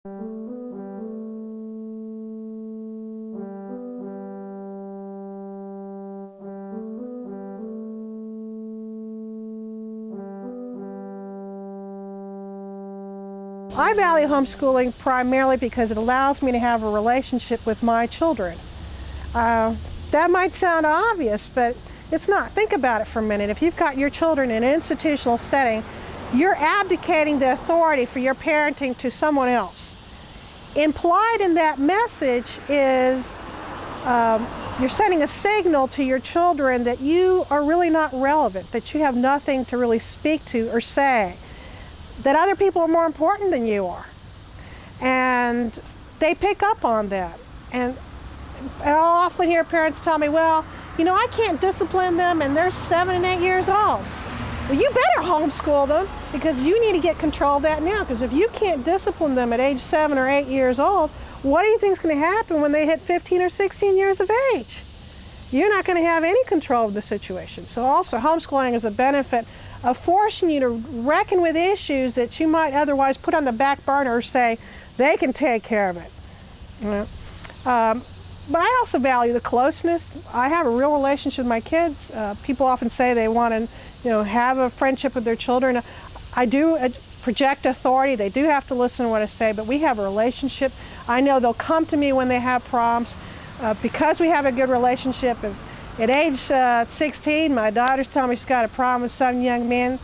I value homeschooling primarily because it allows me to have a relationship with my children. That might sound obvious, but it's not. Think about it for a minute. If you've got your children in an institutional setting, you're abdicating the authority for your parenting to someone else. Implied in that message is you're sending a signal to your children that you are really not relevant, that you have nothing to really speak to or say, that other people are more important than you are. And they pick up on that. And I'll often hear parents tell me, well, you know, I can't discipline them and they're 7 and 8 years old. Well, you better homeschool them because you need to get control of that now, because if you can't discipline them at age 7 or 8 years old, what do you think is going to happen when they hit 15 or 16 years of age? You're not going to have any control of the situation. So also homeschooling is a benefit of forcing you to reckon with issues that you might otherwise put on the back burner or say, they can take care of it. You know? But I also value the closeness. I have a real relationship with my kids. People often say they want to, you know, have a friendship with their children. I do project authority. They do have to listen to what I say, but we have a relationship. I know they'll come to me when they have problems. Because we have a good relationship, at age 16, my daughter's telling me she's got a problem with some young man.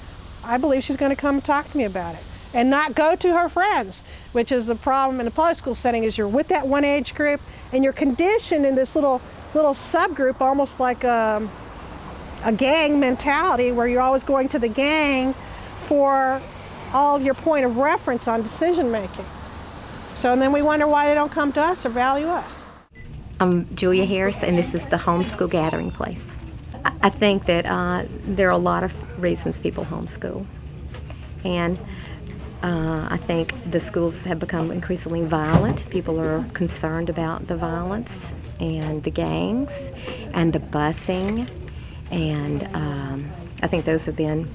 I believe she's going to come and talk to me about it and not go to her friends, which is the problem in a public school setting, is you're with that one age group and you're conditioned in this little subgroup, almost like a gang mentality, where you're always going to the gang for all of your point of reference on decision making. So, and then we wonder why they don't come to us or value us. I'm Julia Harris, and this is the Homeschool Gathering Place. I think that there are a lot of reasons people homeschool, and I think the schools have become increasingly violent. People are concerned about the violence and the gangs and the busing, and I think those have been,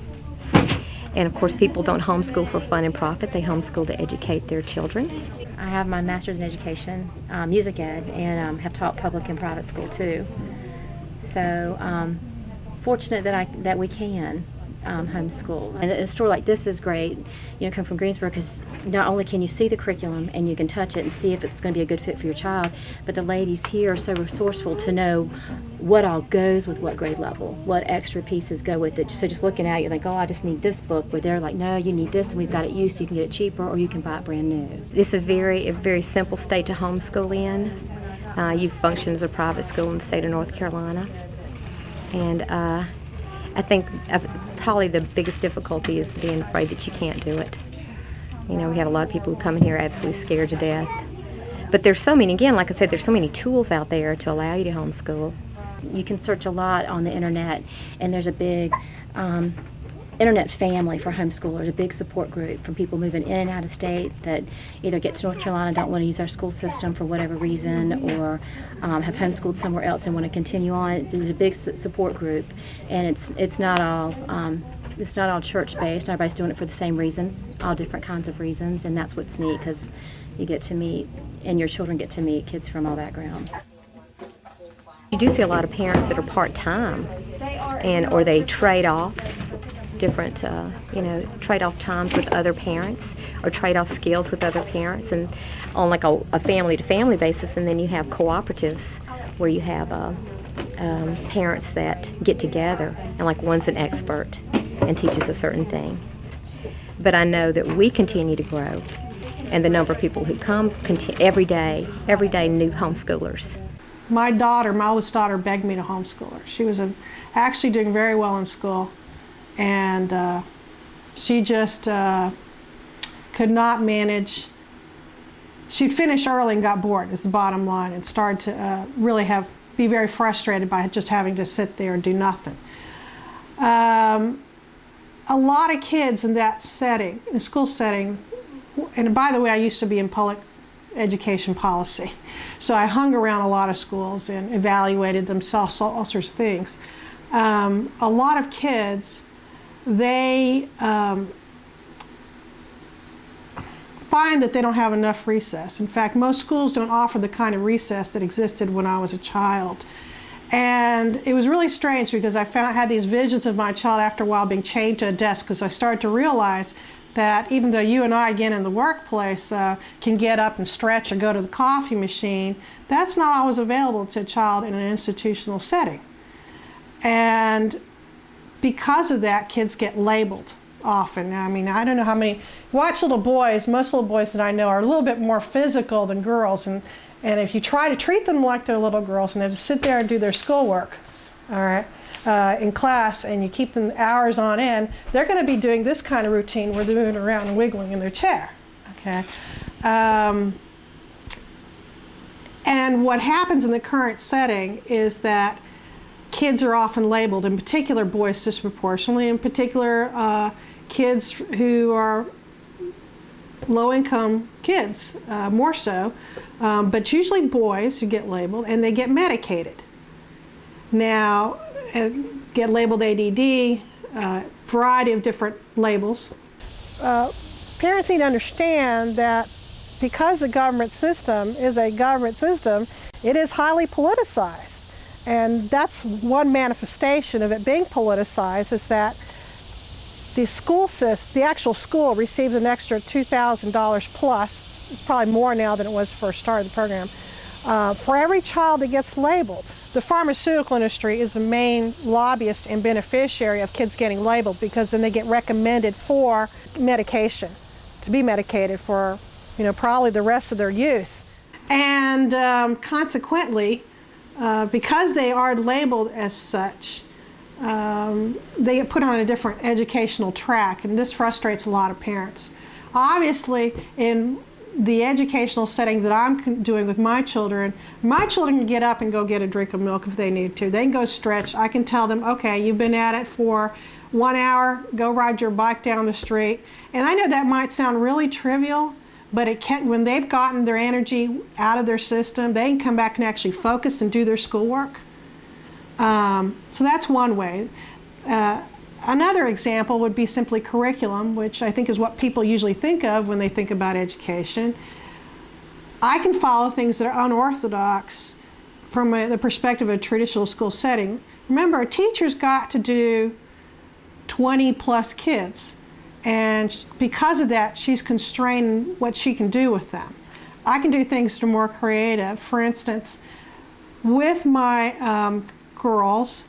and of course people don't homeschool for fun and profit, they homeschool to educate their children. I have my master's in education, music ed, and have taught public and private school too. So fortunate that we can homeschool. And a store like this is great, you know, come from Greensboro, because not only can you see the curriculum and you can touch it and see if it's going to be a good fit for your child, but the ladies here are so resourceful to know what all goes with what grade level, what extra pieces go with it. So just looking at it, you're like, oh, I just need this book, where they're like, no, you need this, and we've got it used, so you can get it cheaper, or you can buy it brand new. It's a very simple state to homeschool in. You function as a private school in the state of North Carolina, and I think probably the biggest difficulty is being afraid that you can't do it. You know, we have a lot of people who come in here absolutely scared to death. But there's so many, again, like I said, there's so many tools out there to allow you to homeschool. You can search a lot on the internet, and there's a big internet family for homeschoolers, a big support group from people moving in and out of state that either get to North Carolina, don't want to use our school system for whatever reason, or have homeschooled somewhere else and want to continue on. There's a big support group, and it's not all church-based. Everybody's doing it for the same reasons, all different kinds of reasons, and that's what's neat, because you get to meet, and your children get to meet kids from all backgrounds. You do see a lot of parents that are part-time, or they trade off different, trade off times with other parents, or trade off skills with other parents, and on like a family-to-family basis. And then you have cooperatives where you have parents that get together, and like one's an expert and teaches a certain thing. But I know that we continue to grow, and the number of people who come every day new homeschoolers. My oldest daughter begged me to homeschool her. She was actually doing very well in school, and she just could not manage. She'd finish early and got bored, is the bottom line, and started to really be very frustrated by just having to sit there and do nothing. A lot of kids in that setting, in a school setting, and by the way, I used to be in public education policy, so I hung around a lot of schools and evaluated them, saw all sorts of things. A lot of kids, they find find that they don't have enough recess. In fact, most schools don't offer the kind of recess that existed when I was a child. And it was really strange because I had these visions of my child after a while being chained to a desk, because I started to realize that even though you and I, again, in the workplace can get up and stretch or go to the coffee machine, that's not always available to a child in an institutional setting. And because of that, kids get labeled often. I mean, I don't know how many, watch little boys, most little boys that I know are a little bit more physical than girls, and if you try to treat them like they're little girls and they have to sit there and do their schoolwork, all right, in class, and you keep them hours on end, they're going to be doing this kind of routine where they're moving around and wiggling in their chair, okay? And what happens in the current setting is that kids are often labeled, in particular boys disproportionately, in particular kids who are low-income kids, more so, but usually boys who get labeled, and they get medicated. Now, get labeled ADD, variety of different labels. Parents need to understand that because the government system is a government system, it is highly politicized. And that's one manifestation of it being politicized, is that the school system, the actual school, receives an extra $2,000 plus. It's probably more now than it was first started the program. For every child that gets labeled. The pharmaceutical industry is the main lobbyist and beneficiary of kids getting labeled, because then they get recommended for medication, to be medicated for, probably the rest of their youth. And consequently, because they are labeled as such, they get put on a different educational track, and this frustrates a lot of parents. Obviously, in the educational setting that I'm doing with my children can get up and go get a drink of milk if they need to. They can go stretch. I can tell them, okay, you've been at it for 1 hour, go ride your bike down the street. And I know that might sound really trivial, but when they've gotten their energy out of their system, they can come back and actually focus and do their schoolwork. So that's one way. Another example would be simply curriculum, which I think is what people usually think of when they think about education. I can follow things that are unorthodox from the perspective of a traditional school setting. Remember, a teacher's got to do 20 plus kids, and because of that, she's constrained what she can do with them. I can do things that are more creative. For instance, with my girls,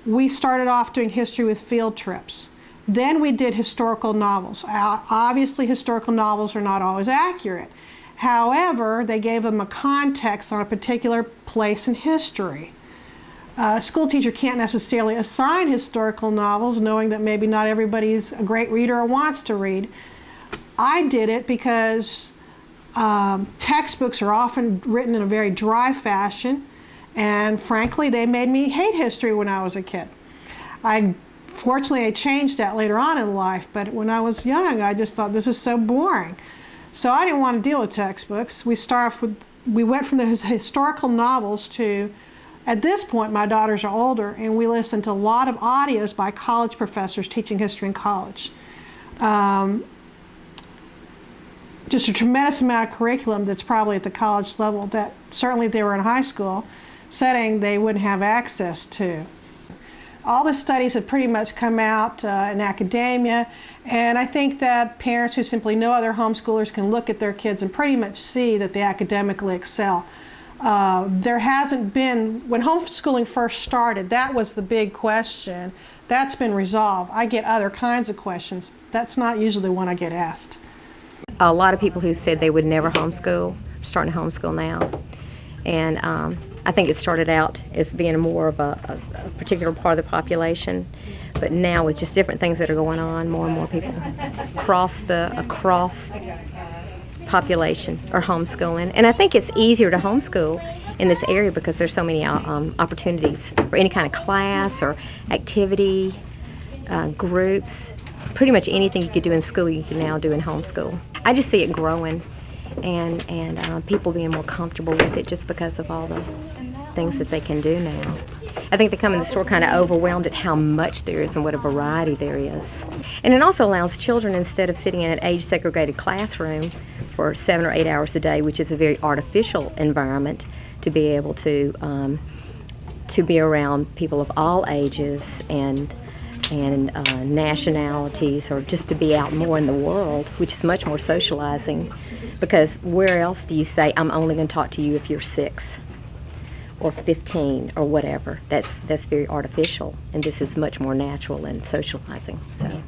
we started off doing history with field trips. Then we did historical novels. Obviously, historical novels are not always accurate. However, they gave them a context on a particular place in history. A school teacher can't necessarily assign historical novels knowing that maybe not everybody's a great reader or wants to read. I did it because textbooks are often written in a very dry fashion, and frankly, they made me hate history when I was a kid. Fortunately, I changed that later on in life, but when I was young, I just thought this is so boring. So I didn't want to deal with textbooks. We went from the historical novels to, at this point, my daughters are older, and we listened to a lot of audios by college professors teaching history in college. Just a tremendous amount of curriculum that's probably at the college level that certainly if they were in a high school setting, they wouldn't have access to. All the studies have pretty much come out in academia, and I think that parents who simply know other homeschoolers can look at their kids and pretty much see that they academically excel. There hasn't been, when homeschooling first started, that was the big question. That's been resolved. I get other kinds of questions. That's not usually the one I get asked. A lot of people who said they would never homeschool are starting to homeschool now. And I think it started out as being more of a particular part of the population, but now with just different things that are going on, more and more people across population are homeschooling. And I think it's easier to homeschool in this area because there's so many opportunities for any kind of class or activity, groups. Pretty much anything you could do in school you can now do in homeschool. I just see it growing and people being more comfortable with it just because of all the things that they can do now. I think they come in the store kind of overwhelmed at how much there is and what a variety there is. And it also allows children, instead of sitting in an age-segregated classroom, for 7 or 8 hours a day, which is a very artificial environment, to be able to be around people of all ages and nationalities, or just to be out more in the world, which is much more socializing. Because where else do you say, I'm only going to talk to you if you're 6 or 15 or whatever? That's very artificial, and this is much more natural and socializing. So.